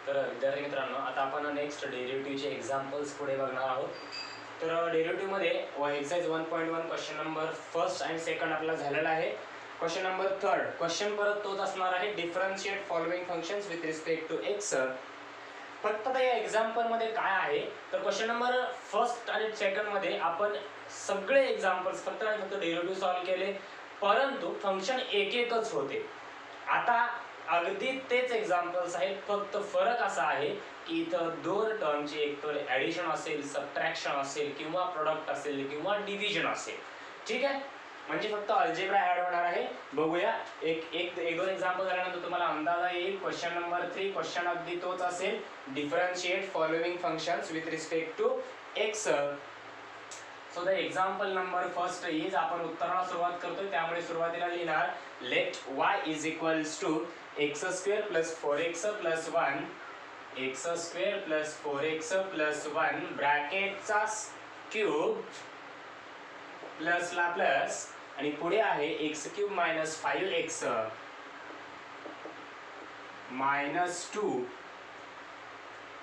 तर विद्यार्थी मित्रांनो, आता आपण नेक्स्ट डेरिव्हेटिव्हचे एक्झाम्पल्स पुढे बघणार आहोत. तर डेरिव्हेटिव्हमध्ये एक्सरसाइज 1.1 क्वेश्चन नंबर फर्स्ट आणि सेकंड आपला झालेला आहे. क्वेश्चन नंबर थर्ड क्वेश्चन परत तोच असणार आहे, differentiate following functions with respect to x. फक्त आता या एक्झाम्पलमध्ये काय आहे तर क्वेश्चन नंबर फर्स्ट आणि सेकंडमध्ये आपण सगळे एक्झाम्पल्स फक्त आणि फक्त डेरिव्हेटिव्ह सॉल्व्ह केले, परंतु फंक्शन एक एकच होते. आता अगदी तेच एक्झाम्पल्स आहेत, फक्त फरक असा आहे की इथं दोन टर्मची एक तर ॲडिशन असेल, सबट्रॅक्शन असेल किंवा प्रोडक्ट असेल किंवा डिव्हिजन असेल. ठीक आहे, म्हणजे फक्त अल्जेब्रा ॲड होणार आहे. बघूया, एक दोन एक्झाम्पल झाल्यानंतर तुम्हाला अंदाजा येईल. क्वेश्चन नंबर 3 क्वेश्चन अगदी तोच असेल, differentiate following functions with respect to x. So the example number first is, आपण उत्तराला सुरुवात करतोय त्यामुळे सुरुवातीला लिहिणार let y is equals to x square plus 4x plus 1 x square plus 4x plus 1 ब्रॅकेटचा क्यूब प्लस ला प्लस आणि पुढे आहे x cube minus 5x minus 2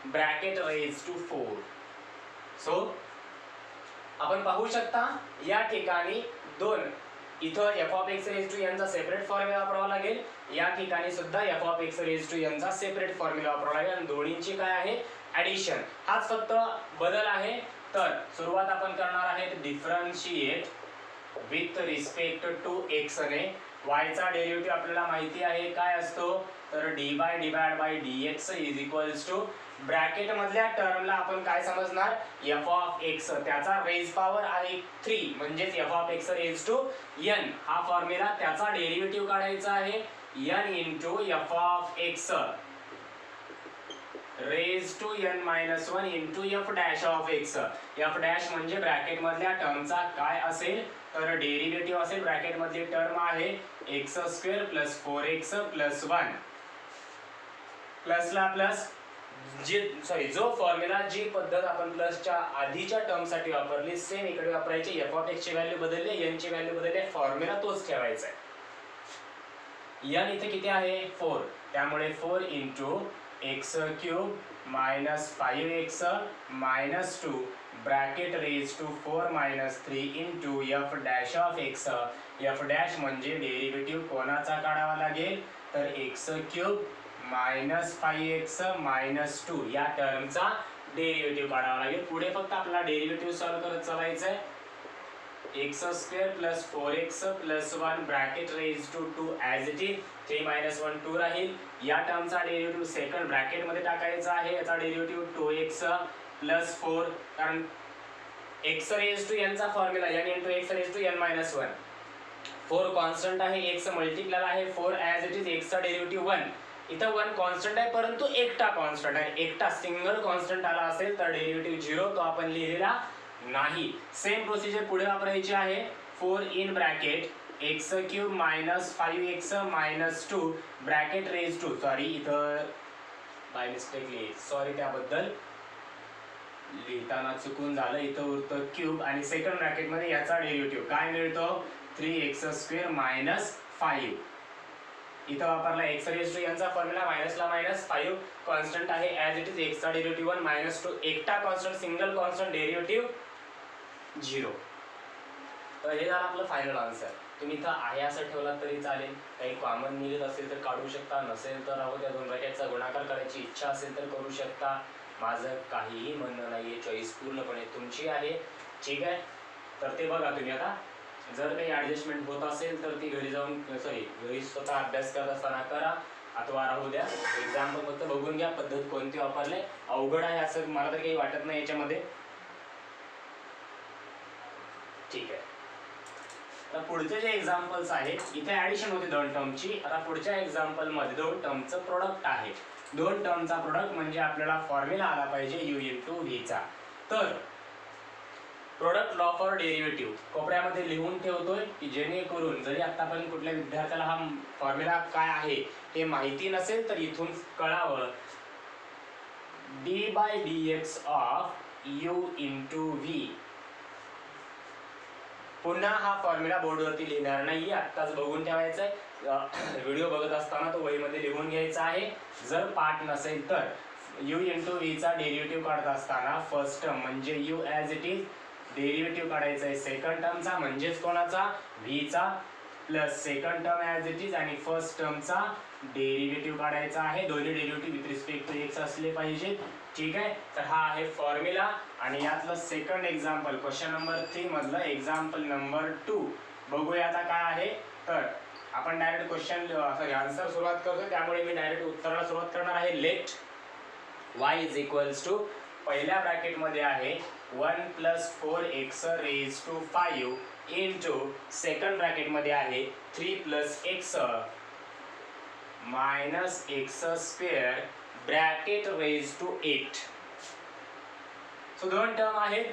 bracket raise to 4. So आपण पाहू शकता या ठिकाणी दोन, इथं f of x raise to n चा सेपरेट फॉर्म्युला वापरावा लागेल, या ठिकाणी सुद्धा f of x raise to n चा सेपरेट फॉर्म्युला वापरावा लागेल आणि दोन्हींची काय आहे ॲडिशन. हाच फक्त बदल आहे. तर सुरुवात आपण करणार आहे differentiate with respect to x ने. y चा डेरिव्हेटिव्ह आपल्याला माहिती आहे काय असतो, तर dy divide by dx is equals to bracket मधल्या टर्मला आपण काय समजणार एफ ऑफ एक्स, त्याचा रेज पॉवर आहे 3 म्हणजेच f of x raise to n. हा फॉर्म्युला त्याचा डेरिव्हेटिव्ह काढायचा आहे n into f of x raise to n minus 1 into f dash of x. F dash म्हणजे ब्रॅकेट मधल्या टर्मचा काय असेल तर डेरिव्हेटिव्ह असेल. ब्रॅकेट मधली टर्म आहे x square plus 4x plus 1 plus ला प्लस जो फॉर्म्युला जी पद्धत आपण प्लसच्या आधीच्या टर्म साठी वापरली सेम इकडे वापरायची. एफ ऑफ एक्स ची व्हॅल्यू बदलली, एन ची व्हॅल्यू बदलली, फॉर्म्युला तोच ठेवायचा आहे. एन इथे किती आहे 4, त्यामुळे 4 into x cube minus 5x minus 2 bracket raise to 4 minus 3 into f dash of x. F dash म्हणजे डेरिव्हेटिव्ह कोणाचा काढावा लागेल तर x cube minus 5x minus 2 या टर्मचा डेरिव्हेटिव्ह काढावा लागेल. पुढे फक्त आपला डेरिव्हेटिव्ह सॉल्व्ह करत चालायचं आहे. X square plus 4x plus 1 bracket raise to 2 as it is 3 minus 1 2 राहील. या टर्मचा डेरिव्हेटिव्ह सेकंड ब्रॅकेट मध्ये टाकायचा आहे. याचा डेरिव्हेटिव्ह 2x प्लस 4, कारण x रेज टू n चा formula n into x raise to n minus 1. 4 constant आहे, x मल्टिप्लाय आहे 4 ॲज इट इज, x चा डेरिव्हेटिव्ह 1. इथं 1 कॉन्स्टंट आहे परंतु एकटा कॉन्स्टंट आहे. एकटा सिंगल कॉन्स्टंट आला असेल तर डेरिव्हेटिव्ह 0, तो आपण लिहिलेला नाही. सेम प्रोसिजर पुढे वापरायची आहे. 4 in bracket x cube minus 5x minus 2 bracket raise to, sorry इथं बाय मिस्टेकली, सॉरी त्याबद्दल लिहिताना चुकून झालं, इथं उरतं क्यूब आणि सेकंड ब्रॅकेट मध्ये याचा डेरिव्हेटिव्ह काय मिळतो 3x स्क्वेअर मायनस 5. इथं वापरला एक्स रेज टू यांचा फॉर्म्युला, मायनस ला मायनस 5 कॉन्स्टंट आहे ॲज इट इज, एक्स चा डेरिव्हेटिव्ह 1 मायनस 2 एकटा कॉन्स्टंट सिंगल कॉन्स्टंट डेरिव्हेटिव्ह 0. तर हे झालं आपलं फायनल आन्सर. तुम्ही इथं आहे असं ठेवला तरी चालेल, काही कॉमन निघत असेल तर काढू शकता, नसेल तर राहू द्या. दोन ब्रॅकेटचा गुणाकार करायची इच्छा असेल तर करू शकता. माझं काहीही म्हणणं नाहीये, चॉईस पूर्णपणे तुमची आहे. ठीक आहे, तर ते बघा तुम्ही. आता जर काही ॲडजस्टमेंट होत असेल तर ती घरी जाऊन घरी स्वतः अभ्यास करत असताना करा अथवा राहू द्या. एक्झाम्पल फक्त बघून घ्या पद्धत कोणती वापरले. अवघड आहे असं मला तर काही वाटत नाही याच्यामध्ये. ठीक आहे, तर पुढचे जे एक्झाम्पल्स आहेत इथे ॲडिशन होते दोन टर्मची. आता पुढच्या एक्झाम्पल मध्ये दोन टर्मचं प्रोडक्ट आहे. दोन टर्मचा प्रोडक्ट म्हणजे आपल्याला फॉर्म्युला आला पाहिजे u इंटू v चा. तर प्रोडक्ट लॉ फॉर डेरिव्हेटिव्ह कोपऱ्यामध्ये लिहून ठेवतोय की जेणेकरून जरी आतापर्यंत कुठल्या विद्यार्थ्याला हा फॉर्म्युला काय आहे हे माहिती नसेल तर इथून कळावं. d by dx of u into v. पुन्हा हा फॉर्म्युला बोर्डवरती लिहिणार नाही, आत्ताच बघून ठेवायचा आहे. व्हिडिओ बघत असताना तो वहीमध्ये लिहून घ्यायचा आहे. जर पाठ नसेल तर u इंटू व्हीचा डेरिव्हेटिव्ह काढत असताना फर्स्ट टर्म म्हणजे u as it is derivative काढायचा आहे सेकंड टर्मचा म्हणजेच कोणाचा व्हीचा plus second term as it is आणि फर्स्ट टर्मचा डेरिव्हेटिव्ह काढायचा आहे. दोन्ही derivative with respect to x असले पाहिजेत. ठीक आहे, तर हा आहे फॉर्म्युला. आणि यातलं सेकंड एक्झाम्पल क्वेश्चन नंबर 3 मधलं एक्झाम्पल नंबर 2 बघूया आता काय आहे. तर आपण डायरेक्ट क्वेश्चन सॉरी आन्सर सुरुवात करतो, त्यामुळे मी डायरेक्ट उत्तराला सुरुवात करणार आहे. Let y is equals to पहिल्या ब्रॅकेटमध्ये आहे 1 plus 4x raise to 5 into second ब्रॅकेटमध्ये आहे 3 plus x minus x square bracket raise to 8. So दोन टर्म आहेत.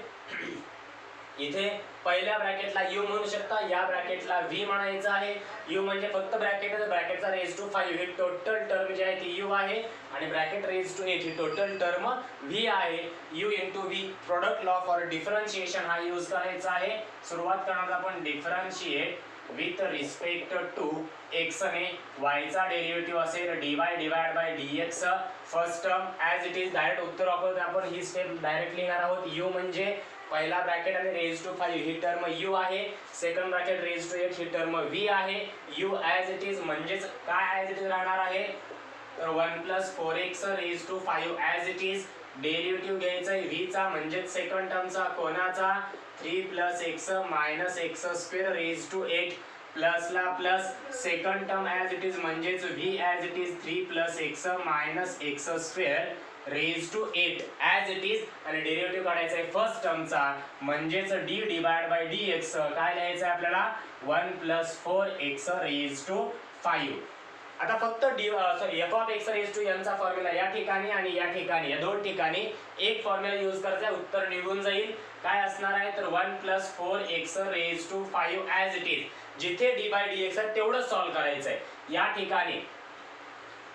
इथे पहिल्या ब्रॅकेटला u म्हणू शकता, या ब्रॅकेटला v म्हणायचं आहे. u म्हणजे फक्त ब्रॅकेट आहे, ब्रॅकेटचा रेज टू 5 ही टोटल टर्म जी आहे ती u आहे आणि ब्रॅकेट रेज टू 8 ही टोटल टर्म v आहे. u into v product law for differentiation हा यूज करायचा आहे. सुरुवात करणार आपण differentiate with respect to x ने y चा डेरिव्हेटिव्ह असेल dy divide by dx. First term as it is direct उत्तर वापरून आपण ही स्टेप डायरेक्ट लिहिणार आहोत. u म्हणजे पहिला ब्रॅकेट आणि रेज टू 5 ही टर्म u आहे. सेकंड ब्रॅकेट रेज टू 8 ही टर्म v आहे. u ॲज इट इज म्हणजेच काय ॲज इट इज राहणार आहे तर 1 plus 4x raise to 5 as it is. Derivative घ्यायचा आहे v चा म्हणजेच सेकंड टर्मचा कोणाचा 3 plus x minus x square raise to 8 plus ला plus second term as it is म्हणजेच v as it is 3 plus x minus x square raise to 8 as it is. आणि derivative काढायचा आहे first टर्मचा म्हणजेच d divide by dx. काय लिहायचं आहे आपल्याला 1 प्लस 4x रेज टू 5. आता फक्त f of x raise to n चा फॉर्म्युला या ठिकाणी आणि या ठिकाणी या दोन ठिकाणी एक फॉर्म्युला यूज करायचा आहे. उत्तर निघून जाईल. काय असणार आहे तर 1 plus 4x raise to 5 as it is. जिथे d बाय dx आहे तेवढं सॉल्व करायचं आहे. या ठिकाणी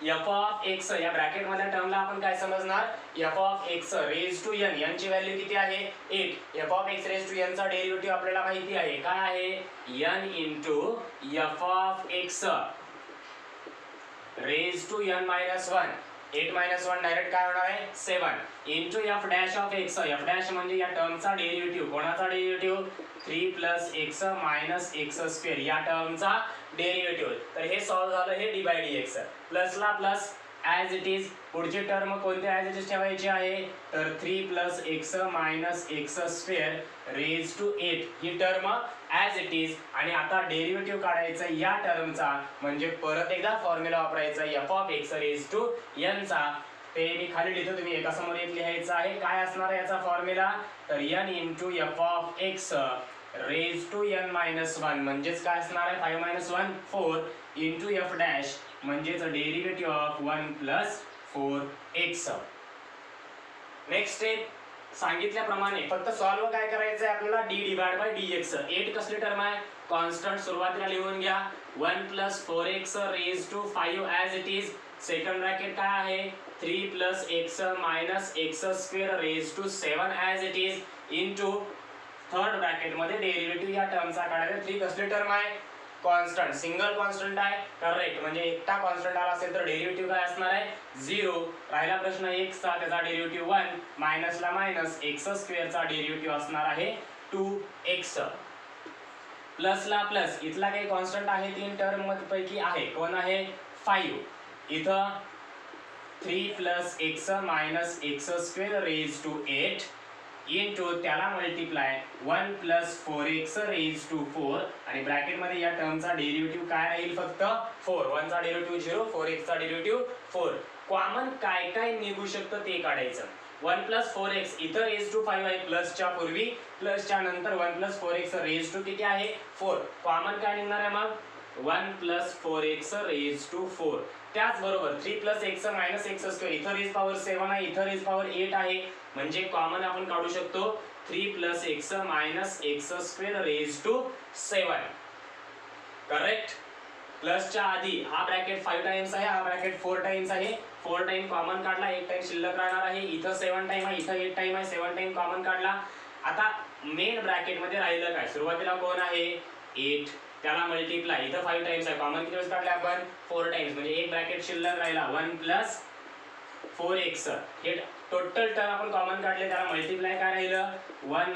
f ऑफ x या ब्रॅकेट मधल्या टर्मला आपण काय समजणार f of x raise to n. n ची व्हॅल्यू किती आहे 8. f of x raise to n चा डेरिव्हेटिव्ह आपल्याला माहिती आहे काय आहे n into f of x raise to n minus 1. 8 minus 1 direct काय होणार आहे 7 into f dash of x. f dash म्हणजे या टर्मचा डेरिव्हेटिव्ह. कोणाचा derivative 3 plus x minus x square या टर्मचा डेरिव्हेटिव्ह. तर हे सॉल्व झालं हे d बाय dx. प्लस ला प्लस ॲज इट इज. पुढची टर्म कोणती ॲज इट इज ठेवायची आहे तर 3 plus x minus x square raise to 8 ही टर्म ॲज इट इज. आणि आता डेरिव्हेटिव्ह काढायचा या टर्मचा म्हणजे परत एकदा फॉर्म्युला वापरायचा f of x raise to n चा. ते मी खाली लिहितो, तुम्ही एका समोर एक लिहायचं आहे. काय असणार आहे याचा फॉर्म्युला तर n into f of x raise to n minus 1 म्हणजेच काय असणार आहे 5 मायनस 1 4 इंटू f डॅश म्हणजेच derivative of 1 plus 4x. Next step सांगितल्याप्रमाणे फक्त सॉल्व काय करायचं आहे आपल्याला d डिवाइड बाय dx. 8 कसली टर्म आहे कॉन्स्टंट सुरुवातीला लिहून घ्या 1 plus 4x raise to 5 as it is. Second bracket काय आहे 3 plus x minus x square raise to 7 as it is into third bracket मध्ये डेरिव्हेटिव्ह या टर्मचा काढायचा. 3 कसली टर्म आहे कॉन्स्टंट. सिंगल कॉन्स्टंट आहे करेक्ट म्हणजे एकटा कॉन्स्टंट आला असेल तर डेरिव्हेटिव्ह काय असणार आहे 0. राहिला प्रश्न x चा त्याचा डेरिव्हेटिव्ह 1 मायनस ला मायनस एक्स स्क्वेअर चा डेरिव्हेटिव्ह असणार आहे 2x. प्लस ला प्लस इथला काही कॉन्स्टंट आहे 3 टर्म पैकी आहे कोण आहे 5. इथं 3 plus x minus x square raise to 8 into त्याला multiply 1 plus 4x raise to 4 आणि ब्रॅकेट मध्ये या टर्मचा डेरिव्हेटिव्ह काय राहील फक्त 4. 1 चा डेरिव्हेटिव्ह 0 4x चा डेरिव्हेटिव्ह 4. कॉमन काय काय निघू शकतं ते काढायचं. 1 प्लस 4x इथं रेज टू 5 आहे प्लसच्या पूर्वी प्लसच्या नंतर 1 प्लस 4x रेज टू किती आहे 4. कॉमन काय निघणार आहे मग 1 प्लस 4x रेज टू 4. त्याचबरोबर 3 plus x minus x square इथं रेज पॉवर 7 आहे इथं रेज पॉवर 8 आहे म्हणजे कॉमन आपण काढू शकतो 3 plus x minus x square raise to 7. Correct. प्लसच्या आधी हा ब्रॅकेट 5 टाइम्स आहे हा ब्रॅकेट 4 टाइम्स आहे. 4 टाइम कॉमन काढला 1 टाइम शिल्लक राहणार आहे. इथं 7 टाइम आहे इथं 8 टाइम आहे 7 टाइम कॉमन काढला. आता मेन ब्रॅकेट मध्ये राहिलं काय सुरुवातीला कोण आहे 8 त्याला मल्टिप्लाय इथं 5 टाइम्स आहे कॉमन किती वेळेस काढले आपण 4 टाइम्स म्हणजे एक ब्रॅकेट शिल्लक राहिला 1 प्लस 4x हे टोटल टर्म आपण कॉमन काढले, त्याला मल्टिप्लाय काय राहिलं 1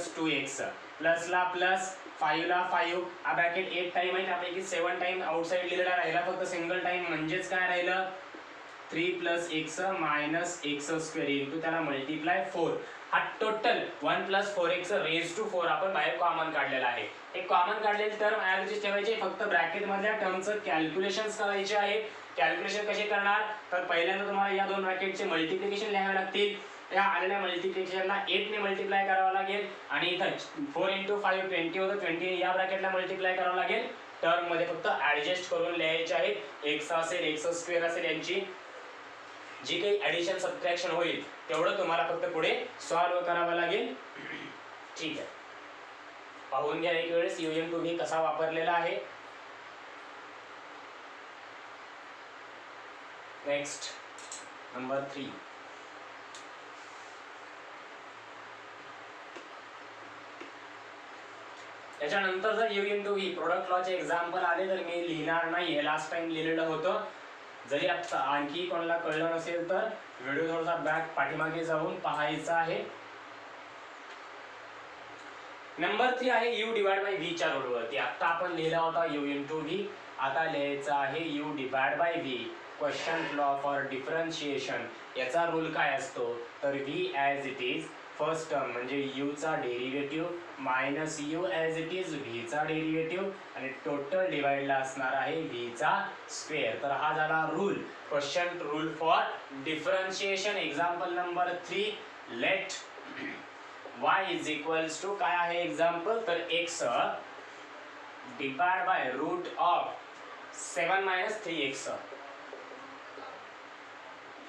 - 2x प्लस ला प्लस 5 ला 5 हा ब्रॅकेट 8 टाइम आहे, त्यापैकी 7 टाइम आउटसाइड लिहिलेला राहिला फक्त सिंगल टाइम, म्हणजेच काय राहिलं 3 + x - x² इंटू त्याला मल्टिप्लाय 4 हा टोटल 1 + 4x रेज टू 4 आपण बाहेर कॉमन काढलेला आहे. हे कॉमन काढलेले टर्म ऍज इट इज ठेवायचे, फक्त ब्रॅकेट मधल्या टर्मचं कॅल्क्युलेशन्स करायचे आहे. कॅल्क्युलेशन कसे करणार तर पहिल्यांदा तुम्हाला या दोन ब्रॅकेटचे मल्टिप्लिकेशन लिहावे लागतील. त्या आलेल्या मल्टिप्लिकेशनला 8 ने मल्टिप्लाय करावं लागेल आणि इथं 4 × 5 20 होतं, 20 या ब्रॅकेटला मल्टिप्लाय करावं लागेल. टर्म मध्ये फक्त ऍडजस्ट करून लिहायचे आहेत. x असेल x² असेल यांची जी काही ऍडिशन सबट्रॅक्शन होईल तेवढं तुम्हाला फक्त पुढे सॉल्व्ह करावं लागेल. ठीक आहे, पाहून घ्या एक वेळेस UM2V कसा वापरलेला आहे. Next number 3. त्याच्यानंतर जर UM2V प्रोडक्ट लॉचे एक्झाम्पल आले तर मी लिहिणार नाही, हे लास्ट टाइम लिहिलेलं होतं. जरी आता आणखी कोणाला कळलं नसेल तर व्हिडिओ थोडासा बॅक पाठीमागे जाऊन पाहायचा आहे. नंबर 3 आहे u डिवाइड बाय v च्या रूलवरती. आता आपण लिहिला होता UM2V, आता लिहायचा आहे u divide by v. Question law for differentiation याचा रूल काय असतो तर v as it is first term म्हणजे u चा derivative minus u as it is v चा डेरिव्हेटिव्ह आणि टोटल डिवाइडला असणार आहे v चा स्क्वेअर. तर हा झाला rule, question rule for differentiation. Example number 3, let y is equals to काय आहे एक्झाम्पल तर x divide by root of 7 - 3x.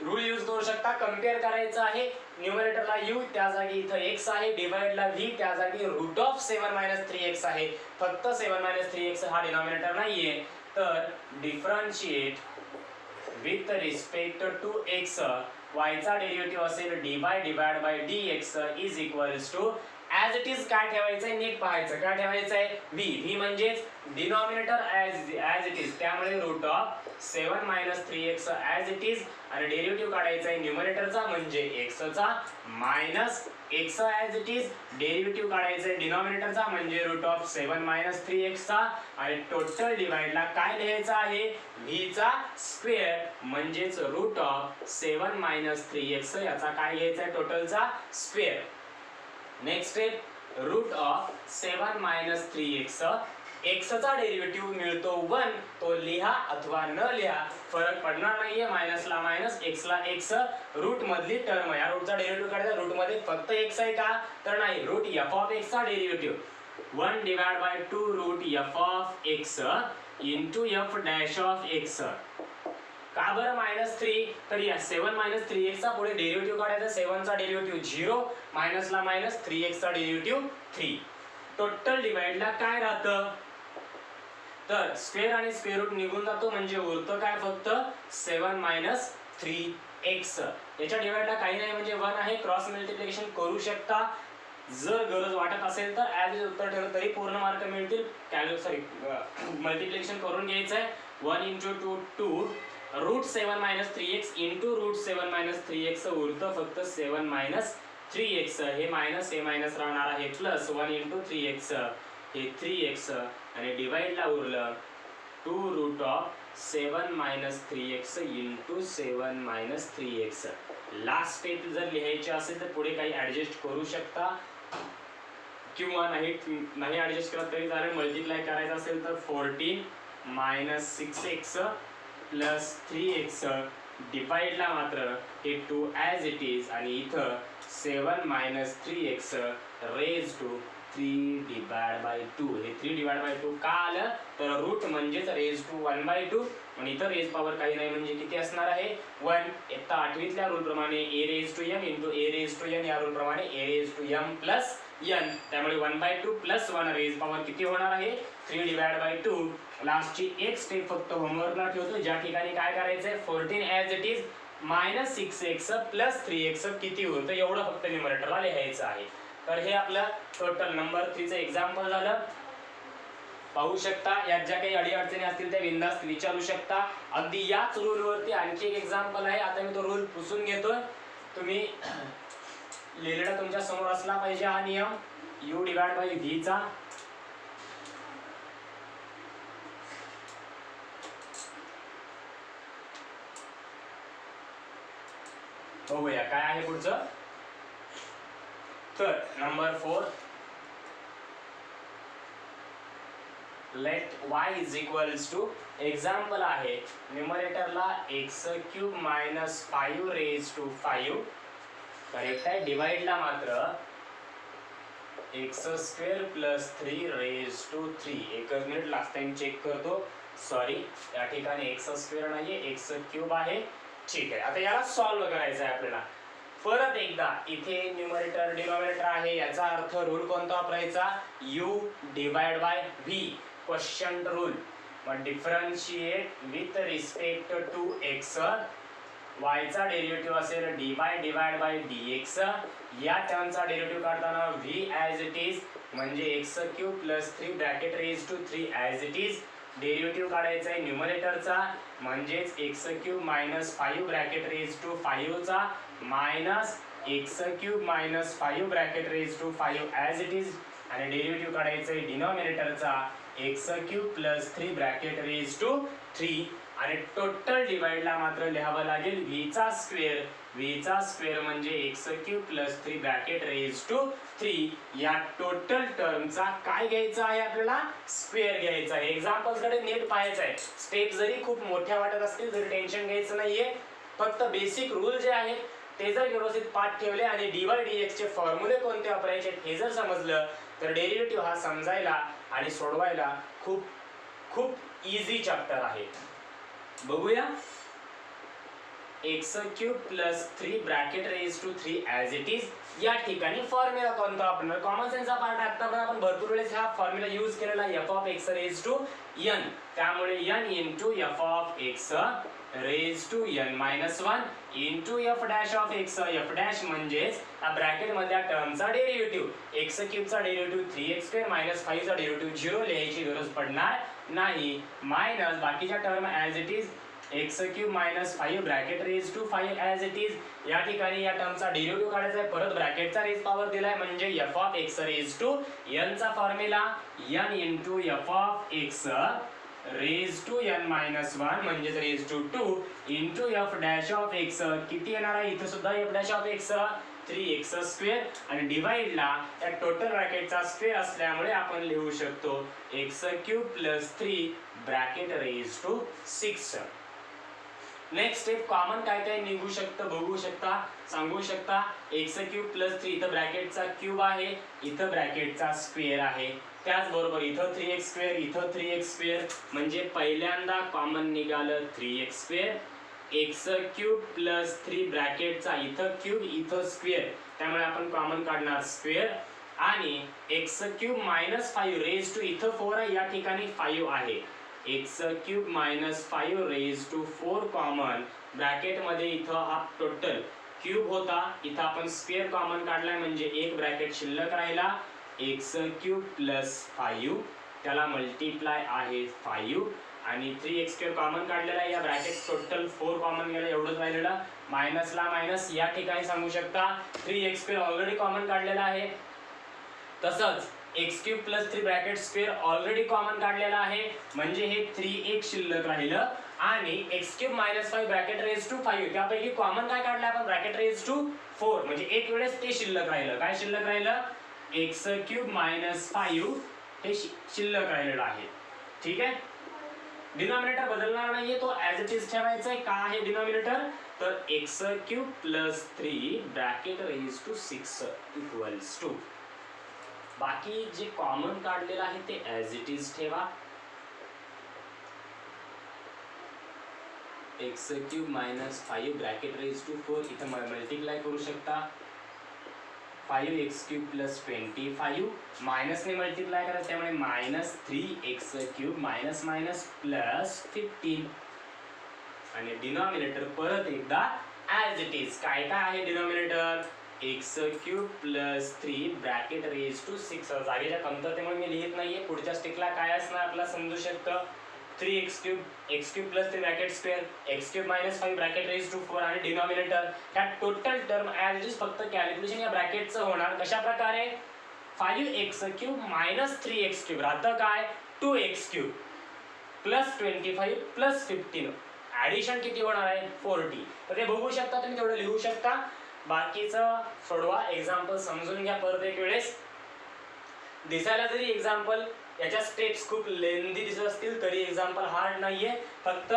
Rule use करू शकता, कंपेअर करायचं आहे. न्यूमरेटरला u त्या जागी इथं x आहे, डिवाइडला v त्या जागी रूट ऑफ 7 - 3x आहे. फक्त 7 - 3x हा डिनॉमिनेटर नाहीये, तर differentiate with respect to x y चा डेरिव्हेटिव्ह असेल dy divide by dx is equals to as it is काय ठेवायचंय नीट पाहायचं, काय ठेवायचंय v म्हणजेच डिनॉमिनेटर ॲज इट इज, त्यामुळे root of 7 - 3x as it is आणि डेरिव्हेटिव्ह काढायचा आहे न्यूमरेटरचा म्हणजे x चा minus x as it is, derivative काढायचा आहे डिनॉमिनेटरचा म्हणजे रूट ऑफ 7 - 3x चा आणि टोटल डिवाइडला काय लिहायचं आहे v चा स्क्वेअर म्हणजेच रूट ऑफ 7 - 3x याचा काय घ्यायचा आहे टोटलचा square. Next step root of 7 - 3x x चा डेरिव्हेटिव्ह मिळतो 1, तो लिहा अथवा न लिहा फरक पडणार नाहीये, मायनस ला मायनस x ला x, रूट मधली टर्म या रूटचा डेरिव्हेटिव्ह काढायचा. रूट मध्ये फक्त x आहे का तर नाही, रूट f ऑफ x चा derivative 1 divide by 2 root f of x into f dash of x. का बरं -3 तर या 7 - 3x चा पुढे डेरिव्हेटिव्ह काढायचा. 7 चा डेरिव्हेटिव्ह 0, मायनस ला मायनस 3x चा डेरिव्हेटिव्ह 3. टोटल डिवाइडला काय राहतं तर स्क्वेअर आणि स्क्वेअर रूट निघून जातो म्हणजे उरतं काय फक्त 7 - 3x. याच्या डिवाइडला काही नाही म्हणजे 1 आहे, क्रॉस मल्टिप्लिकेशन करू शकता जर गरज वाटत असेल तर. ॲज इज उत्तर ठेवलं तरी पूर्ण मार्क मिळतील. मल्टिप्लिकेशन करून घ्यायचं आहे. 1 × 2 2 route 7 - 3x into route 7 - 3x उरतं फक्त 7 - 3x. हे मायनस हे मायनस राहणार आहे प्लस 1 × 3x हे 3x आणि डिवाइडला उरलं 2 root of 7 - 3x into 7 - 3x. Last step जर लिहायची असेल तर पुढे काही ऍडजस्ट करू शकता किंवा नाही ऍडजस्ट केला तरी चालेल. मल्टिप्लाय करायचं असेल तर 14 - 6x प्लस 3x डिवाइडला मात्र हे 2 ॲज इट इज आणि इथं 7 - 3x raise to 3 divide by 2. हे 3 डिवाइड बाय 2 का आलं तर रूट म्हणजेच रेज टू 1/2 आणि इथं रेज पॉवर काही नाही म्हणजे किती असणार आहे 1. इत्ता 8वीतल्या रूल प्रमाणे a raise to m into a raise to n या रूल प्रमाणे a raise to m plus n, त्यामुळे 1/2 प्लस 1 रेज पॉवर किती होणार आहे 3 डिवाइड बाय 2. लास्टची एक स्टेप फक्त होमवर्कला ठेवतो, ज्या ठिकाणी काय करायचंय 14 as it is minus 6x plus 3x किती होतं एवढं फक्त न्यूमरेटरला लिहायचं आहे. तर हे आपलं टोटल नंबर 3 चं एक्झाम्पल झालं. पाहू शकता. यात ज्या काही अडीअडचणी असतील त्या बिनधास्त विचारू शकता. अगदी याच रूल वरती आणखी एक एक्झाम्पल आहे. आता मी तो रूल पुसून घेतोय. तुम्ही लिहिलेला तुमच्या समोर असला पाहिजे हा नियम u डिवाइड बाय v चा. बघूया काय आहे पुढचं. तर number 4, let y is equals to, example आहे न्यूमरेटरला x³ minus 5 raise to 5, correct आहे. डिवाइडला मात्र x² प्लस 3 रेज टू 3. एकच मिनिट लास्ट टाइम चेक करतो. सॉरी, या ठिकाणी x² नाहीये, x³ आहे. ठीक आहे. आता याला सॉल्व्ह करायचं आहे आपल्याला. परत एकदा इथे न्यूमरेटर डिनॉमिनेटर आहे, याचा अर्थ रूल कोणता वापरायचा, u divide by v, question rule. मग differentiate with respect to x, y चा डेरिव्हेटिव्ह असेल dy डिवाइड बाय dx. या टर्मचा डेरिव्हेटिव्ह काढताना v ॲज इट इज म्हणजे x³ plus 3 bracket raise to 3 as it is. Derivative काढायचा आहे न्यूमरेटरचा म्हणजेच x³ minus 5 bracket raise to 5 चा minus x³ minus 5 bracket raise to 5 as it is. आणि derivative काढायचा आहे डिनॉमिनेटरचा x³ plus 3 bracket raise to 3. आणि टोटल डिवाइडला मात्र लिहावं लागेल v चा स्क्वेअर. v चा स्क्वेअर म्हणजे x³ plus 3 bracket raise to 3. या टोटल टर्मचा काय घ्यायचा आहे आपल्याला, स्क्वेअर घ्यायचा आहे. एक्झाम्पल्स कडे नीट पाहायचं आहे. स्टेप जरी खूप मोठ्या वाटत असतील तरी टेन्शन घ्यायचं नाहीये. फक्त बेसिक रूल जे आहेत ते जर व्यवस्थित पाठ ठेवले आणि dy dx चे फॉर्म्युले कोणते वापरायचे हे जर समजलं तर डेरिव्हेटिव्ह हा समजायला आणि सोडवायला खूप खूप इझी चॅप्टर आहे. बघूया. x³ plus 3 bracket raise to 3 as it is. या ठिकाणी फॉर्म्युला कोणता वापरणार, कॉमन सेन्सचा पार्ट. आता पण आपण भरपूर वेळेस हा फॉर्म्युला यूज केलेला f of x raise to n. त्यामुळे n into f of x raise to n minus 1 into f dash of x. f dash म्हणजेच हा ब्रॅकेट मधल्या टर्मचा डेरिव्हेटिव्ह. x³ चा डेरिव्हेटिव्ह 3x² मायनस 5 चा डेरिव्हेटिव्ह 0 लिहायची गरज पडणार नाही. मायनस बाकीच्या term as it is x³ minus 5 bracket raise to 5 as it is. या ठिकाणी या टर्मचा डेरिव्हेटिव्ह काढायचा आहे. परत ब्रॅकेटचा रेज पॉवर दिलाय म्हणजे f of x raise to n चा formula n into f of x raise to n minus 1 म्हणजे raise to 2 into f dash of x. किती येणार आहे इथे सुद्धा f dash of x 3x² आणि डिवाइडला या टोटल ब्रॅकेटचा स्क्वेअर असल्यामुळे आपण लिहू शकतो x³ plus 3 bracket raise to 6. Next step common काय काय निघू शकतं बघू शकता, सांगू शकता. x³ प्लस 3 इथं ब्रॅकेटचा क्यूब आहे, इथं ब्रॅकेटचा स्क्वेअर आहे. त्याचबरोबर इथं 3x², इथं 3x² म्हणजे पहिल्यांदा कॉमन निघालं 3x². x³ प्लस 3 ब्रॅकेटचा इथं क्यूब इथं स्क्वेअर, त्यामुळे आपण कॉमन काढणार स्क्वेअर. आणि x³ मायनस 5 रेज टू इथं 4 आहे, या ठिकाणी 5 आहे. x³ minus 5 raise to 4 common. Bracket मध्ये इथं हा टोटल क्यूब होता, इथं आपण स्क्वेअर कॉमन काढलाय म्हणजे एक ब्रॅकेट शिल्लक राहिला. x³ प्लस 5 त्याला मल्टिप्लाय आहे 5 आणि 3x² कॉमन काढलेला आहे. या ब्रॅकेट टोटल 4 कॉमन गेलं, एवढंच राहिलेलं. मायनसला मायनस या ठिकाणी सांगू शकता 3x² ऑलरेडी कॉमन काढलेला आहे. तसंच x³ plus 3 bracket square already common काढलेला आहे म्हणजे हे 3x शिल्लक राहिलं. आणि x³ minus 5 bracket raise to 5 त्यापैकी कॉमन काय काढलं आपण, ब्रॅकेट रेज टू 4 म्हणजे एक वेळेस ते शिल्लक राहिलं. काय शिल्लक राहिलं, x³ मायनस 5 हे शिल्लक राहिलेलं आहे. ठीक आहे. डिनॉमिनेटर बदलणार नाहीये, तो ॲज इट इज ठेवायचा आहे. काय आहे डिनॉमिनेटर, तर x³ plus 3 bracket raise to 6 equals to, बाकी जे कॉमन काढलेलं आहे ते ॲज इट इज ठेवा. x³ minus 5 bracket raise to 4 इथं मल्टिप्लाय करू शकता. 5x³ प्लस 25 मायनसने मल्टिप्लाय करायचं त्यामुळे minus 3x³ minus minus plus 15 आणि डिनॉमिनेटर परत एकदा ॲज इट इज. काय काय आहे denominator, x cube plus 3 bracket raise to 6. जागेच्या कमतरतेमुळे मी लिहित नाहीये. पुढच्या स्टेपला काय असणार आपल्याला समजू शकतं. 3x cube plus 3 bracket square x cube minus 5 bracket raise to 4 आणि डिनॉमिनेटर ह्या total term as it is फक्त कॅल्क्युलेशन या ब्रॅकेटचं होणार. कशा प्रकारे 5x cube minus 3x cube राहतं काय 2x cube plus 25 plus 15 addition किती होणार आहे 40. तर ते बघू शकता तुम्ही, तेवढं लिहू शकता. बाकीचं सोडवा, एक्झाम्पल समजून घ्या परत एक वेळेस. दिसायला जरी एक्झाम्पल याच्या स्टेप्स खूप लेंदी दिसत असतील तरी एक्झाम्पल हार्ड नाहीये. फक्त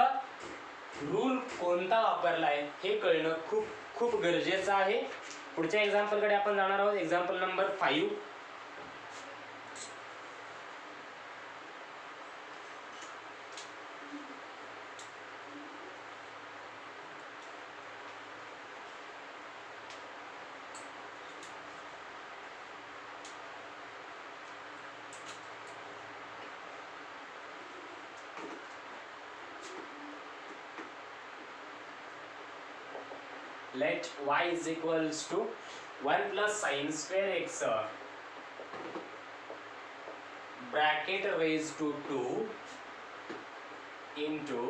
रूल कोणता वापरला आहे हे कळणं खूप खूप गरजेचं आहे. पुढच्या एक्झाम्पलकडे आपण जाणार आहोत. Example number 5. Let y is equals to 1 plus sin square x bracket raised to 2 into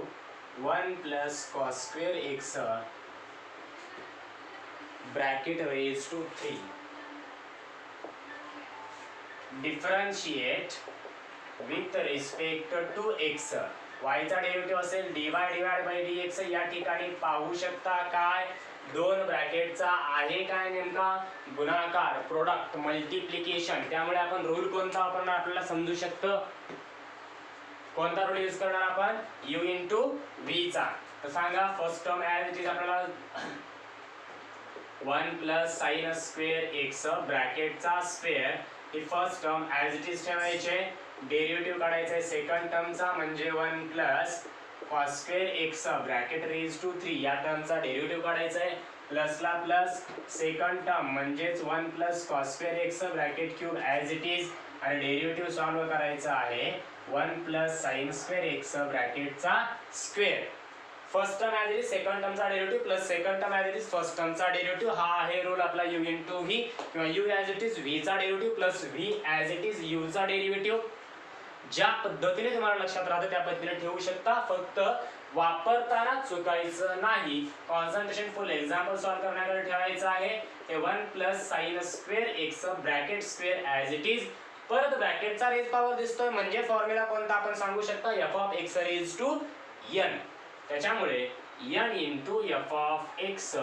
1 plus cos square x bracket raised to 3. Differentiate with respect to x. y चा डेरिव्हेटिव्ह असेल dy डिवाइड बाय dx. या ठिकाणी पाहू शकता काय दोन ब्रॅकेटचा आहे काय नेमका गुणाकार, प्रोडक्ट, मल्टिप्लिकेशन. त्यामुळे आपण रूल कोणता वापरणार आपल्याला समजू शकतं. कोणता रूल यूज करणार आपण u इंटू v चा. तर सांगा first term as it is आपल्याला 1 प्लस साइन स्क्वेअर एक्स ब्रॅकेटचा स्क्वेअर ही first term as it is ठेवायचे. डेरिव्हेटिव्ह काढायचा आहे सेकंड टर्मचा म्हणजे 1 plus cos square x bracket raise to 3 या टर्मचा डेरिव्हेटिव्ह काढायचा आहे. प्लसला प्लस सेकंड टर्म म्हणजेच 1 plus cos square x bracket cube as it is आणि डेरिव्हेटिव्ह सॉल्व्ह करायचा आहे 1 प्लस sin स्क्वेअर x ब्रॅकेटचा square. First term as it is second टर्मचा derivative plus second term as it is first टर्मचा derivative. हा आहे rule आपला u into v किंवा u as it is v चा derivative plus v as it is u चा derivative. ज्या पद्धतीने तुम्हाला लक्षात राहतं त्या पद्धतीने ठेवू शकता. फक्त वापरताना चुकायचं नाही. कॉन्सन्ट्रेशन फुल एक्झाम्पल सॉल्व्ह करण्याकडे ठेवायचं आहे. हे 1 plus sine square x bracket square as it is. परत ब्रॅकेटचा रेज पॉवर दिसतोय म्हणजे फॉर्म्युला कोणता आपण सांगू शकता f of x raise to n. त्याच्यामुळे n into f of x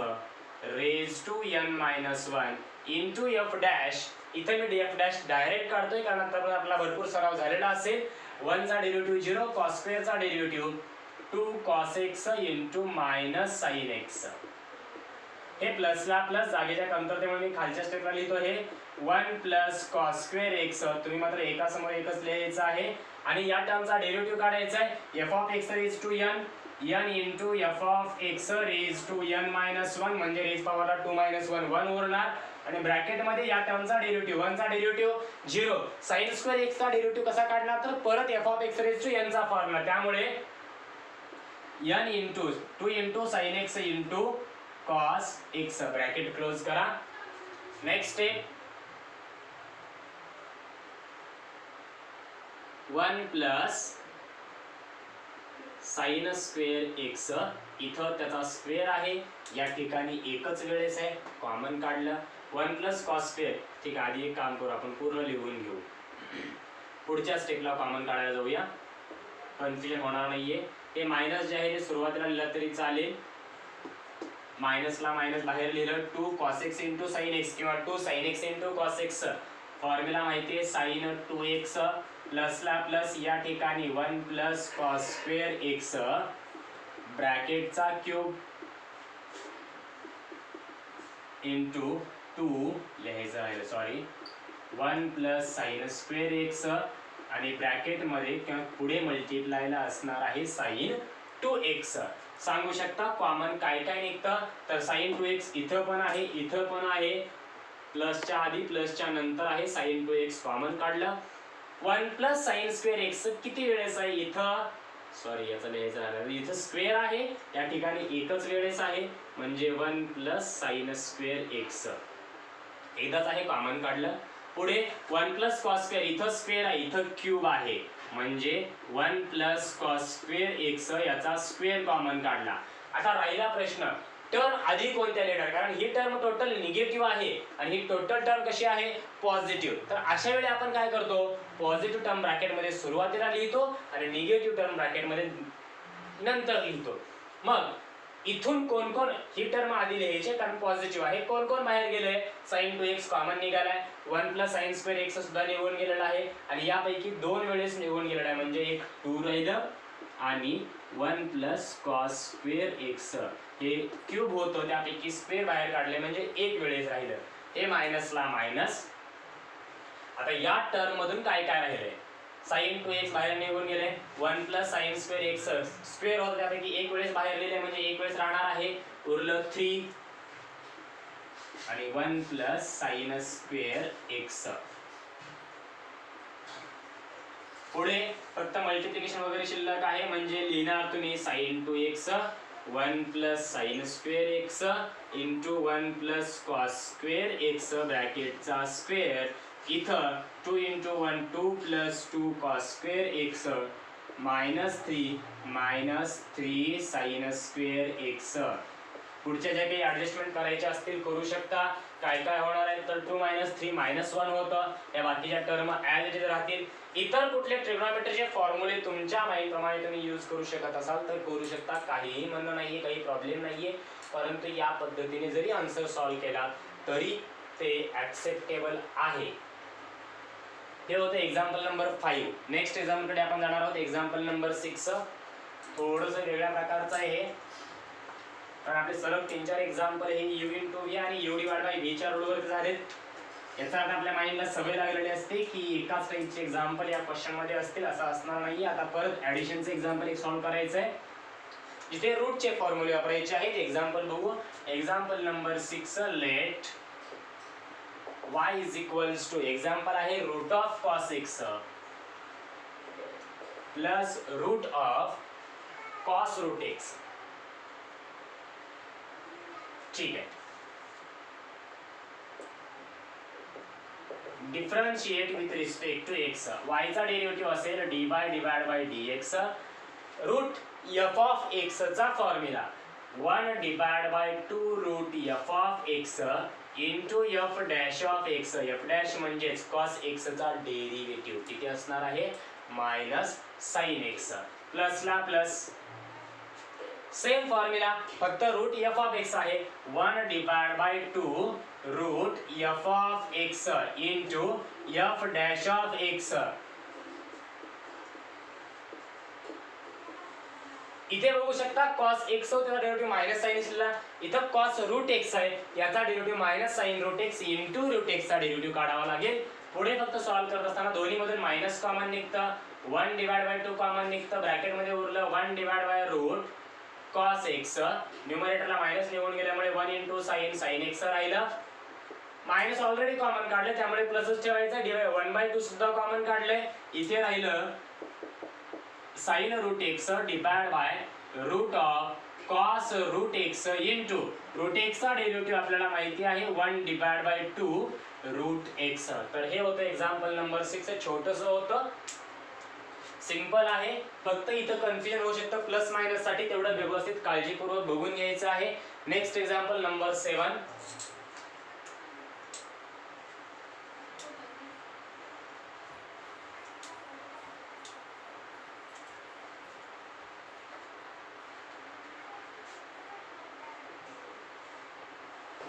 raise to n minus 1 into f dash. इथे मी df डॅश डायरेक्ट काढतोय कारण आता आपला भरपूर सराव झालेला असेल. 1 चा डेरिव्हेटिव्ह 0 cos स्क्वेअर चा derivative 2 cos x into minus sin x. हे प्लसला प्लस जागेच्या कमतरतेमुळे मी खालच्या स्टेपला लिहितो. हे 1 प्लस cos स्क्वेअर x तुम्ही मात्र एकासमोर एकच लिहायचं आहे आणि या टर्मचा डेरिव्हेटिव्ह काढायचा आहे f of x raise to n into f of x raise to n minus 1 म्हणजे रेज पॉवरला 2 मायनस 1 1 उरणार आणि ब्रॅकेट मध्ये या टर्मचा डेरिव्हेटिव्ह 1 चा डेरिव्हेटिव्ह 0 sin स्क्वेअर x चा डेरिव्हेटिव्ह कसा काढणार तर परत f of x raise to n चा फॉर्म्युला. त्यामुळे n into 2 into sin x into cos x bracket close करा. Next step 1 plus sine square x. इथं त्याचा स्क्वेअर आहे या ठिकाणी एकच वेळेस आहे कॉमन काढलं. 1 प्लस cos स्क्वेअर. ठीक आहे, आधी एक काम करू आपण पूर्ण लिहून घेऊ. पुढच्या स्टेपला कॉमन काढायला जाऊया, कन्फ्युजन होणार नाहीये. हे मायनस जे आहे ते सुरुवातीला लिहिलं तरी चालेल. मायनसला मायनस बाहेर लिहिलं 2 cos x into sine x किंवा 2 sin x into cos x. Formula माहिती आहे sin 2x प्लसला प्लस या ठिकाणी 1 प्लस cos स्क्वेअर x ब्रॅकेटचा क्यूब इंटू 2 लिहायचं आहे sorry 1 plus sine square x आणि ब्रॅकेट मध्ये किंवा पुढे मल्टिप्लायला असणार आहे sin 2x. सांगू शकता कॉमन काय काय निघतं तर sin 2x इथं पण आहे इथं पण आहे. प्लसच्या आधी प्लसच्या नंतर आहे sin 2x कॉमन काढलं. 1 प्लस साइन स्क्वेअर एक्स किती वेळेस आहे इथं सॉरी याचं लिहायचं झालं इथं स्क्वेअर आहे या ठिकाणी एकच वेळेस आहे म्हणजे 1 प्लस साइन स्क्वेअर एक्स. एकदाच आहे, कॉमन काढलं. पुढे 1 प्लस कॉस स्क्वेअर, इथं स्क्वेअर आहे, इथं क्यूब आहे, म्हणजे 1 प्लस कॉस स्क्वेअर एक्स याचा स्क्वेअर कॉमन काढला. आता राहिला प्रश्न टर्म आधी कोणत्या लिहिणार, कारण ही टर्म टोटल निगेटिव्ह आहे आणि ही टोटल टर्म कशी आहे पॉझिटिव्ह. तर अशा वेळी आपण काय करतो, पॉझिटिव्ह टर्म ब्रॅकेटमध्ये सुरुवातीला लिहितो आणि निगेटिव्ह टर्म ब्रॅकेटमध्ये नंतर लिहितो. मग इथून कोण कोण ही टर्म आधी लिहायचे कारण पॉझिटिव्ह आहे, कोण कोण बाहेर गेले, sin 2x कॉमन निघालाय, 1 प्लस sin स्क्वेअर एक्स सुद्धा निघून गेलेला आहे आणि यापैकी 2 वेळेस निघून गेलेला आहे, म्हणजे एक 2 राहिलं आणि 1 प्लस कॉस स्क्वेअर एक्स हे क्यूब होतं, त्यापैकी स्क्वेअर बाहेर काढले म्हणजे एक वेळेस राहिलं, हे मायनसला मायनस. आता या टर्म मधून काय काय राहिले, sin 2x बाहेर निघून गेले, 1 plus sin square x square होतं, त्यापैकी एक वेळेस बाहेर गेले म्हणजे एक वेळेस राहणार आहे, उरलं 3 आणि 1 प्लस sin स्क्वेअर एक्स. पुढे फक्त मल्टिप्लिकेशन वगैरे शिल्लक आहे, म्हणजे लिहिणार तुम्ही sin 2x 1 plus sin square x into 1 plus cos square x ब्रॅकेटचा स्क्वेअर, इथं 2 into 1 2 plus 2 cos square x minus 3 sin square x. पुढच्या ज्या काही ऍडजस्टमेंट करायचे असतील करू शकता. काय काय होणार आहे तर 2 - 3 -1 होतं, या बाकीच्या टर्म ॲज इट इज राहतील. इतर कुठले ट्रिग्नोमेट्रीचे फॉर्म्युले तुमच्या माहितीप्रमाणे तुम्ही यूज करू शकत असाल तर करू शकता, काहीही म्हणणं नाहीये, काही प्रॉब्लेम नाहीये. परंतु या पद्धतीने जरी आन्सर सॉल्व्ह केला तरी ते ऍक्सेप्टेबल आहे. हे होतं एक्झाम्पल नंबर 5. नेक्स्ट एक्झाम्पलकडे आपण जाणार आहोत, एक्झाम्पल नंबर 6. थोडंसं वेगळ्या प्रकारचं आहे, कारण आपले सलग 3-4 एक्झाम्पल हे u इंटू v आणि u डिवाइड बाय v च्या रूलवरती झालेत. याचा अर्थ आपल्या माइंडला सवय लागलेली असते की एकाच टाईपचे एक्झाम्पल या क्वेश्चन मध्ये असतील, असं असणार नाही. आता परत ऍडिशनचे एक्झाम्पल एक सॉल्व्ह करायचं आहे, जिथे रूटचे फॉर्म्युले वापरायचे आहेत. एक्झाम्पल बघू, example number 6. Let y is equals to, example आहे root of cos x plus root of cos root x. ठीक आहे, differentiate with respect to x. y चा डेरिव्हेटिव्ह असेल dy divide by dx, root f of x चा formula 1 divide by 2 root f of x into f dash of x. f dash म्हणजेच cos x चा derivative किती असणार आहे minus sin x, प्लसला plus, same formula, फक्त root f of x आहे 1 divide by 2 root f of x into f dash of x. इथे बघू शकता cos x त्याचा डेरिव्हेटिव्ह मायनस sin x ला, इथं cos रूट x आहे, याचा derivative minus sin root x into root x चा डेरिव्हेटिव्ह काढावा लागेल. पुढे फक्त सॉल्व्ह करत असताना दोन्ही मधून मायनस कॉमन निघतं, 1 डिवाइड बाय 2 कॉमन निघतं, ब्रॅकेट मध्ये उरलं 1 divide by root cos x, न्यूमरेटरला मायनस निघून गेल्यामुळे 1 इंटू sin x राहिलं, मायनस ऑलरेडी कॉमन काढले त्यामुळे प्लसच ठेवायचं, 1/2 सुद्धा कॉमन काढले, इथे राहिलं sin root x divide by root of cos root x into root x चा डेरिव्हेटिव्ह आपल्याला माहिती आहे 1 डिवाइड बाय 2 रूट x. तर हे होतं एक्झाम्पल नंबर 6. छोटंसं होतं, सिंपल आहे, फक्त इथं कन्फ्युजन होऊ शकतं प्लस मायनस साठी, तेवढं व्यवस्थित काळजीपूर्वक बघून घ्यायचं आहे. Next example number 7.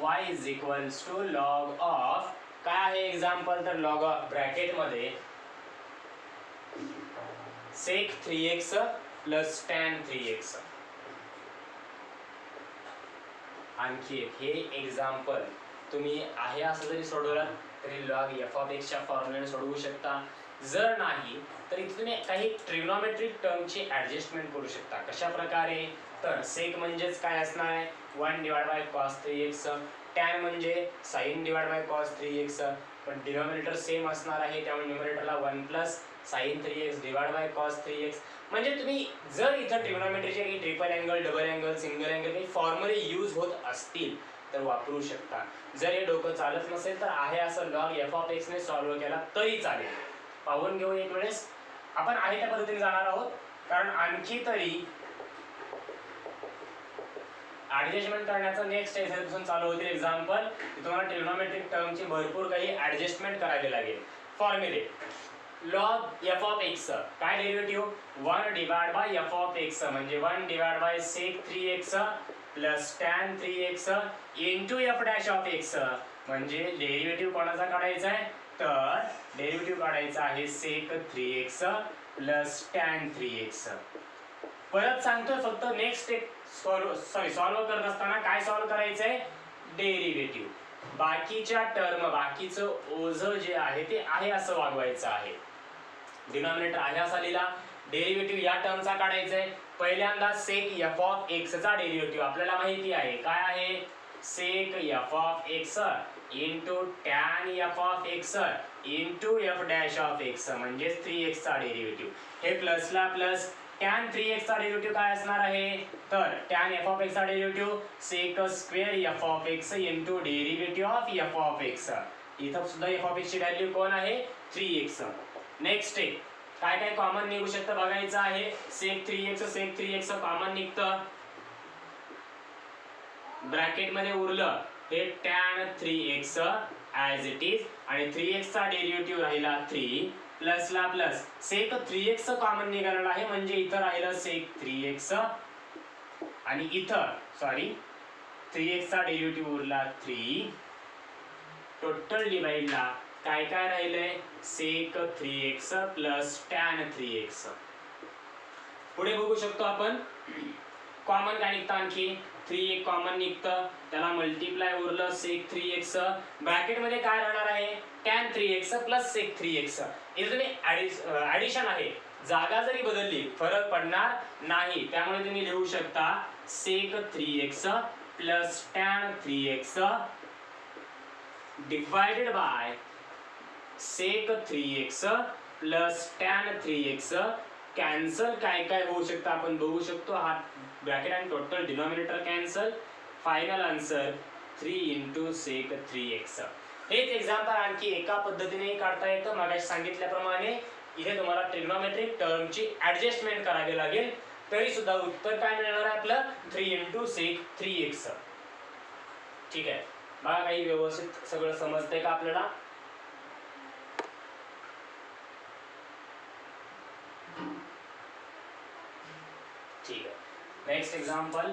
y is equals to log of, काय आहे एक्झाम्पल तर लॉग ऑफ ब्रॅकेट मध्ये sec 3x plus tan 3x. आणखी हे एक्झाम्पल तुम्ही आहे असं जरी सोडवलं तरी लॉग f ऑफ x च्या फॉर्म्युल्याने सोडवू शकता. जर नाही तर इथे तुम्ही काही ट्रिग्नोमेट्रिक टर्मची ऍडजस्टमेंट करू शकता. कशा प्रकारे तर sec म्हणजेच काय असणार आहे 1 divide bye cos 3x, tan म्हणजे sin divide by cos 3x, पण डिनॉमिनेटर सेम असणार आहे त्यामुळे न्यूमरेटरला 1 plus sin 3x divide by cos 3x. म्हणजे तुम्ही जर इथं ट्रिग्नोमेट्रीचे काही triple angle, double angle, single angle काही फॉर्म्युले यूज होत असतील तर वापरू शकता. जर हे डोकं चालत नसेल तर आहे असं लॉग एफ ऑफ एक्स ने सॉल्व्ह केला तरी चालेल. पाहून घेऊ एक वेळेस. आपण आहे त्या पद्धतीने जाणार आहोत, कारण आणखी तरी ऍडजस्टमेंट करण्याचं नेक्स्ट याच्यापासून चालू होतील एक्झाम्पल. तुम्हाला ट्रिग्नोमेट्रिक टर्मची भरपूर काही ऍडजस्टमेंट करावी लागेल. फॉर्म्युले लॉग एफ ऑफ एक्स काय derivative 1 divide by f of x म्हणजे 1 divide by sec 3x plus tan 3x into f dash of x म्हणजे डेरिव्हेटिव्ह कोणाचा काढायचा आहे तर डेरिव्हेटिव्ह काढायचा आहे सेक 3x प्लस टॅन 3x. परत सांगतोय फक्त नेक्स्ट एक सॉल्व्ह करत असताना काय सॉल्व्ह करायचंय डेरिव्हेटिव्ह. बाकीच्या टर्म बाकीचं ओझं जे आहे ते आहे असं वागवायचं आहे. डिनॉमिनेटर आहे असा लिहिला. डेरिव्हेटिव्ह या टर्मचा काढायचा आहे. पहिल्यांदा सेक एफ ऑफ एक्स चा डेरिव्हेटिव्ह आपल्याला माहिती आहे काय आहे sec f of x into tan f of x into f dash of x म्हणजे 3x चा डेरिव्हेटिव्ह. हे प्लसला प्लस टॅन 3x चा डेरिव्हेटिव्ह काय असणार आहे तर टॅन एफ ऑफ एक्स चा derivative sec square f of x into derivative of f of x. इथं सुद्धा एफ ऑफ एक्स ची व्हॅल्यू कोण आहे 3x. नेक्स्ट एक काय काय कॉमन निघू शकतं बघायचं आहे. सेक 3x कॉमन निघतं. ब्रॅकेट मध्ये उरलं हे tan 3x as it is आणि 3x चा डेरिव्हेटिव्ह राहिला 3 प्लस ला प्लस सेक 3x कॉमन निघालेला आहे म्हणजे इथं राहिलं सेक 3x आणि इथं सॉरी 3x चा डेरिव्हेटिव्ह उरला 3. टोटल डिवाइडला काय काय राहिलंय सेक 3x प्लस टॅन 3x. पुढे बघू शकतो आपण कॉमन काय निघतं आणखी 3 एक कॉमन निघतं त्याला मल्टिप्लाय उरलं सेक 3x. ब्रॅकेट मध्ये काय राहणार आहे tan 3x plus sec 3x. इथे तुम्ही ऍडिशन आहे जागा जरी बदलली फरक पडणार नाही त्यामुळे तुम्ही लिहू शकता sec 3x plus tan 3x divided by sec 3x plus tan 3x. Cancel काय काय होऊ शकतं आपण बघू शकतो. हा ब्रॅकेट आणि total denominator cancel. Final answer 3 into sec 3x. हेच एक्झाम्पल आणखी एका पद्धतीने काढता येतं. मागाशी सांगितल्याप्रमाणे इथे तुम्हाला ट्रिग्नोमेट्रिक टर्मची ऍडजस्टमेंट करावी लागेल तरी सुद्धा उत्तर काय मिळणार आहे आपलं 3 इंटू सेक 3x. ठीक आहे बघा काही व्यवस्थित सगळं समजतंय का आपल्याला. ठीक आहे next example.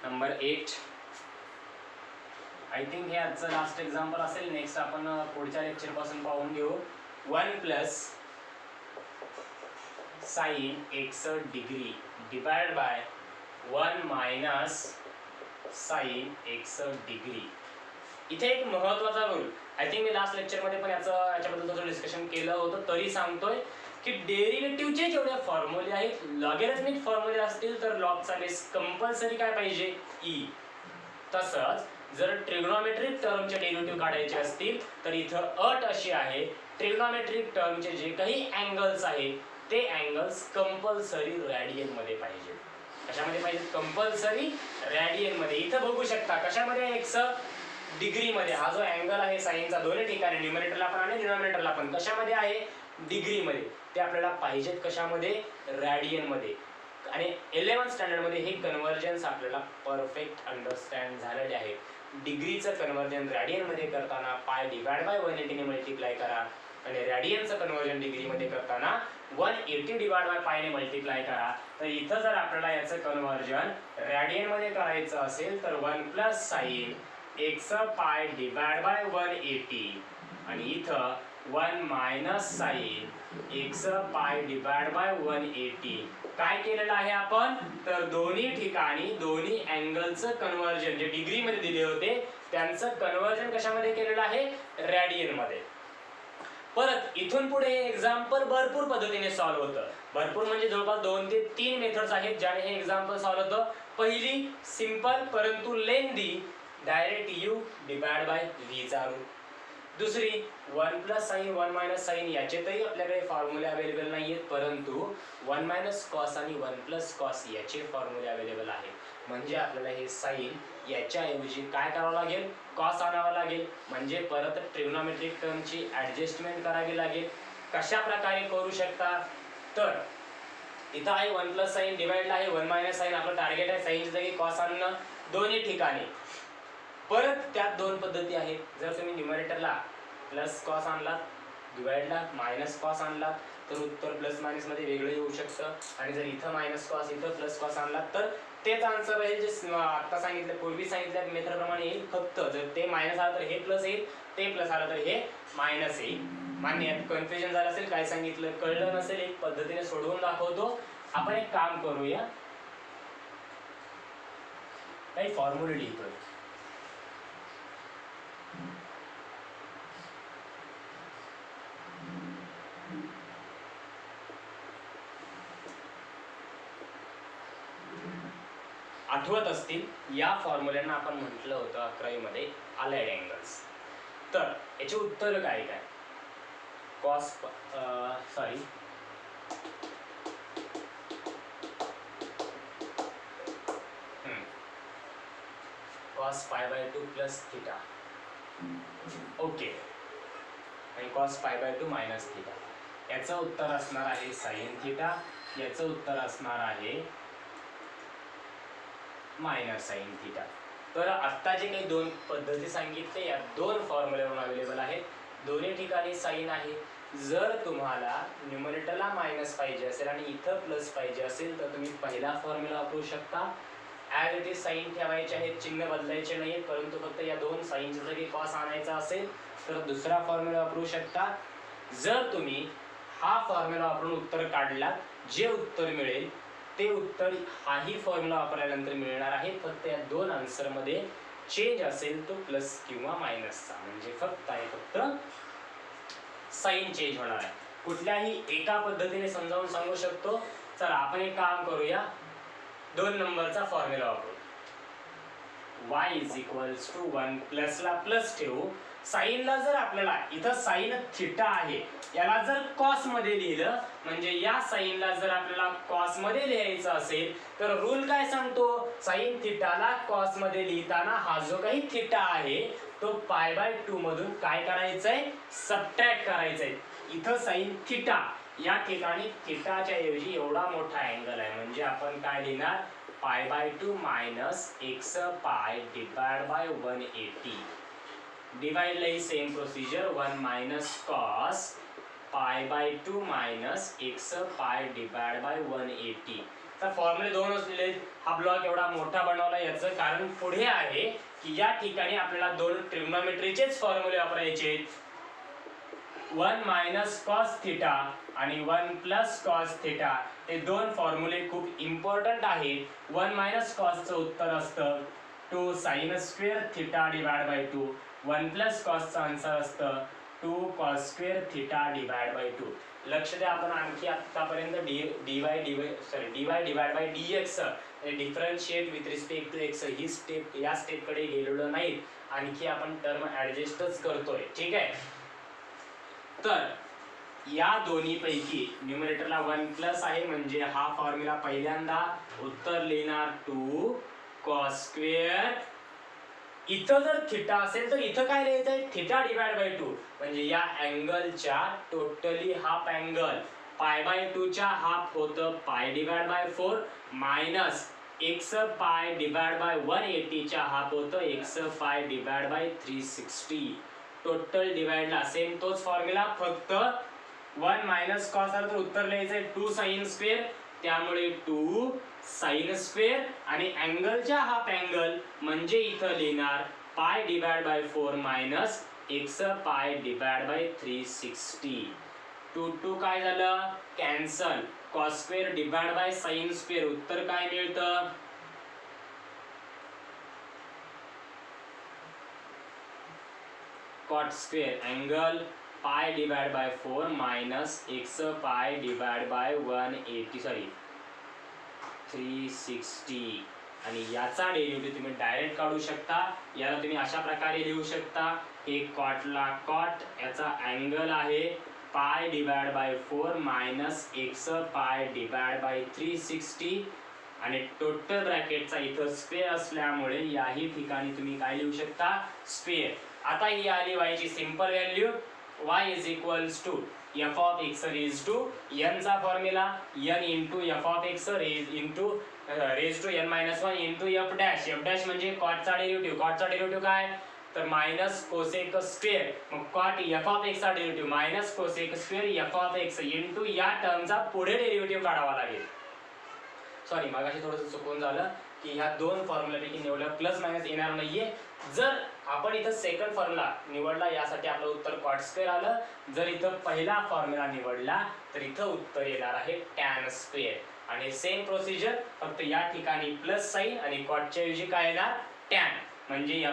Number 8. I think हे आजचं लास्ट एक्झाम्पल असेल. नेक्स्ट आपण पुढच्या लेक्चर पासून पाहून घेऊ. 1 plus sine x degree divide by 1 minus sine x degree. इथे एक महत्त्वाचा रूल आय थिंक मी लास्ट लेक्चर मध्ये पण याच्याबद्दल थोडं डिस्कशन केलं होतं तरी सांगतोय की डेरिव्हेटिव्हचे जेवढे फॉर्म्युले आहेत लॉगॅरिथमिक फॉर्म्युले असतील तर लॉगचा बेस कंपल्सरी काय पाहिजे e. तसंच जर ट्रिग्नोमेट्रिक टर्मचे डेरिव्हेटिव्ह काढायचे असतील तर इथं अट अशी आहे ट्रिग्नोमेट्रिक टर्मचे जे काही अँगल्स आहेत ते अँगल्स कंपल्सरी रॅडियन मध्ये पाहिजे. कशामध्ये पाहिजे कंपल्सरी रॅडियन मध्ये. इथं बघू शकता कशामध्ये x डिग्री मध्ये. हा जो अँगल आहे साइनचा दोन्ही ठिकाणी न्यूमरेटरला पण आणि डिनॉमिनेटरला पण कशामध्ये आहे डिग्री मध्ये. ते आपल्याला पाहिजेत कशामध्ये रॅडियन मध्ये. आणि 11th स्टँडर्ड मध्ये हे कन्वर्जन्स आपल्याला परफेक्ट अंडरस्टँड झालेले आहे. डिग्रीचं कन्वर्जन रॅडियन मध्ये करताना पाय डिवाइड बाय 180 ने मल्टिप्लाय करा आणि रॅडियनचं कन्वर्जन डिग्री मध्ये करताना 180 डिवाइड बाय पाय ने मल्टिप्लाय करा. तर इथं जर आपल्याला याचं कन्वर्जन रॅडियन मध्ये करायचं असेल तर 1 plus sine x pi divide by 180 आणि इथं 1 minus sine x pi divide by 180. काय केलेलं आहे आपण तर दोन्ही ठिकाणी दोन्ही अँगलचं कन्वर्जन जे डिग्री मध्ये दिले होते त्यांचं कन्वर्जन कशामध्ये केलेलं आहे रॅडियन मध्ये. परत इथून पुढे एक्झाम्पल भरपूर पद्धतीने सॉल्व्ह होतं. भरपूर म्हणजे जवळपास 2 ते 3 मेथड्स आहेत ज्याने हे एक्झाम्पल सॉल्व्ह होतं. पहिली सिंपल परंतु lengthy direct u divide by v चा रूट. दुसरी 1 प्लस साइन 1 मायनस साइन याचेतही आपल्याकडे फॉर्म्युले अवेलेबल नाही आहेत, परंतु 1 मायनस कॉस आणि 1 प्लस कॉस याचे फॉर्म्युले अवेलेबल आहेत. म्हणजे आपल्याला हे साइन याच्याऐवजी काय करावं लागेल, कॉस आणावं लागेल. म्हणजे परत ट्रिग्नोमेट्रिक टर्मची ॲडजस्टमेंट करावी लागेल. कशा प्रकारे करू शकता, तर इथं आहे 1 प्लस साइन डिवाइडला आहे 1 मायनस साइन. आपलं टार्गेट आहे साइनच्या जागी कॉस आणणं दोन्ही ठिकाणी. परत त्यात दोन पद्धती आहेत. जर तुम्ही न्यूमरेटरला प्लस कॉस आणलात, डिवाइडला मायनस कॉस आणलात, तर उत्तर प्लस मायनस मध्ये वेगळं येऊ शकतं. आणि जर इथं मायनस कॉस इथं प्लस कॉस आणलात तर तेच आन्सर राहील जे आता सांगितलं, पूर्वी सांगितल्या मेथडप्रमाणे येईल. फक्त जर ते मायनस आलं तर हे प्लस येईल, ते प्लस आलं तर हे मायनस येईल. मान्य आहे? कन्फ्युजन झालं असेल, काय सांगितलं कळलं नसेल, एक पद्धतीने सोडवून दाखवतो. आपण एक काम करूया, काही फॉर्म्युले लिहितोय. आठवत असतील या फॉर्म्युल्यांना आपण म्हटलं होतं 11वी मध्ये अलाइड अँगल्स. तर याचे उत्तर काय काय, cos sorry cos pi by 2 plus theta, okay, आणि cos pi by 2 minus theta. याचं उत्तर असणार आहे साइन थिटा, याचं उत्तर असणार आहे मायनस साइन थिटा. तर आत्ता जे काही दोन पद्धती सांगितले या दोन फॉर्म्युल्यावरून अवेलेबल आहेत. दोन्ही ठिकाणी साइन आहे. जर तुम्हाला न्यूमरेटरला मायनस पाहिजे असेल आणि इथं प्लस पाहिजे असेल तर तुम्ही पहिला फॉर्म्युला वापरू शकता. ॲज इट इज साइन ठेवायचे आहेत, चिन्ह बदलायचे नाहीत, परंतु फक्त या दोन साइनच्या जागी कॉस आणायचा असेल तर दुसरा फॉर्म्युला वापरू शकता. जर तुम्ही हा फॉर्म्युला वापरून उत्तर काढलात, जे उत्तर मिळेल ते उत्तर हाही फॉर्म्युला वापरल्यानंतर मिळणार आहे. फक्त या दोन आन्सर मध्ये चेंज असेल तो प्लस किंवा मायनसचा, म्हणजे फक्त साइन चेंज होणार आहे. कुठल्याही एका पद्धतीने समजावून सांगू शकतो. चला आपण एक काम करूया, 2 नंबरचा फॉर्म्युला वापरू. y इज इक्वल्स टू 1 प्लसला प्लस ठेवू. साइनला जर आपल्याला इथं साइन थिटा आहे, याला जर कॉस मध्ये लिहिलं, म्हणजे या साइनला जर आपल्याला कॉस मध्ये लिहायचं असेल तर रूल काय सांगतो, साइन थिटाला कॉस मध्ये लिहिताना हा जो काही थिटा आहे तो पाय बाय 2 मधून काय करायचंय, सबट्रॅक्ट करायचंय. इथं साइन थिटा, या ठिकाणी थिटाच्या ऐवजी एवढा मोठा अँगल आहे, म्हणजे आपण काय लिहिणार, pi by 2 minus x pi divide by 180. Divide ला ही same procedure, 1 minus cos pi by 2 minus x pi divide by 180. तर फॉर्म्युले दोन असलेले. हा ब्लॉक एवढा मोठा बनवला याचं कारण पुढे आहे की या ठिकाणी आपल्याला दोन ट्रिग्नोमेट्रीचेच फॉर्म्युले वापरायचे. 1 मायनस कॉस थिटा आणि 1 प्लस कॉस थिटा हे दोन फॉर्म्युले खूप इम्पॉर्टंट आहेत. 1 मायनस कॉसचं उत्तर असतं 2 sine square theta divide by 2. 1 plus कॉसचं आन्सर असतं 2 cos square theta divide by 2. लक्ष द्या, आपण आणखी आतापर्यंत dy divide by dx differentiate with respect to x ही स्टेप, या स्टेपकडे गेलेलो नाही. आणखी आपण टर्म ऍडजस्टच करतोय, ठीक आहे. तर या दोन्ही पैकी न्यूमरेटरला 1 प्लस आहे, म्हणजे हा फॉर्म्युला पहिल्यांदा उत्तर लिहिणार 2 कॉस स्क्वेअर. इथं जर थिटा असेल तर इथं काय लिहायचंय, थिटा डिवाइड बाय 2, म्हणजे या अँगलच्या totally half angle pi by 2 च्या हाफ होतं pi divide by 4 minus x pi divide by 180 च्या हाफ होतं x pi divide by 360. Total डिवाइडला सेम तोच फॉर्म्युला, फक्त 1 मायनस कॉस आलं तर उत्तर लिहायचंय 2 साइन स्क्वेअर, त्यामुळे 2 साइन स्क्वेअर आणि अँगलच्या हाफ अँगल म्हणजे इथं लिहिणार pi divide by 4 minus x pi divide by 360. 2 काय झालं, cancel. Cos square divide by sine square, उत्तर काय मिळतं, cot square angle pi divide by 4 minus x pi divide by 360. आणि याचा डेरिव्हेटिव्ह तुम्ही डायरेक्ट काढू शकता. याला तुम्ही अशा प्रकारे लिहू शकता, हे कॉटला कॉट, याचा अँगल आहे पाय divide by 4 minus x pi divide by 360 आणि टोटल ब्रॅकेटचा इथं स्क्वेअर असल्यामुळे याही ठिकाणी तुम्ही काय लिहू शकता, स्क्वेअर. आता ही आली y ची simple value, y is equals to f of x raise to n चा formula n into f of x into raise to n minus 1 into f dash. F dash म्हणजे कॉटचा डेरिव्हेटिव्ह. कॉटचा derivative काय तर minus cosec square. मग cot f of x चा derivative minus cosec square f of x into या टर्मचा पुढे डेरिव्हेटिव्ह काढावा लागेल. सॉरी मगाशी थोडंसं चुकून झालं की ह्या दोन फॉर्म्युलापैकी निवडलं प्लस मायनस येणार नाहीये. जर आपण इथं सेकंड फॉर्म्युला निवडला यासाठी आपलं उत्तर कॉट स्क्वेअर आलं. जर इथं पहिला फॉर्म्युला निवडला तर इथं उत्तर येणार आहे टॅन स्क्वेअर. आणि सेम प्रोसिजर, फक्त या ठिकाणी प्लस साइन आणि कॉटच्या ऐवजी काय येणार टॅन, म्हणजे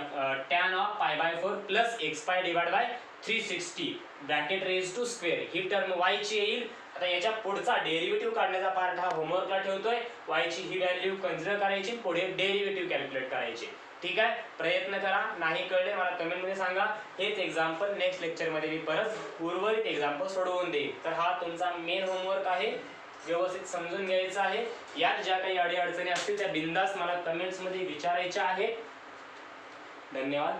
tan of pi by 4 plus x pi divide by 360 bracket raise to square. ही टर्म y ची येईल. आता याच्या पुढचा डेरिव्हेटिव्ह काढण्याचा पार्ट हा होमवर्कला ठेवतोय. y ची ही व्हॅल्यू कन्सिडर करायची, पुढे डेरिव्हेटिव्ह कॅल्क्युलेट करायचे. ठीक आहे, प्रयत्न करा. नाही कळले मला कमेंट मध्ये सांगा. हेच एक्झाम्पल नेक्स्ट लेक्चर मध्ये मी परत उर्वरित एक्झाम्पल सोडवून देईन. तर हा तुमचा मेन होमवर्क आहे, व्यवस्थित समजून घ्यायचा आहे. यात ज्या काही अडीअडचणी असतील त्या बिंदास मला कमेंट्स मध्ये विचारायच्या आहेत. धन्यवाद.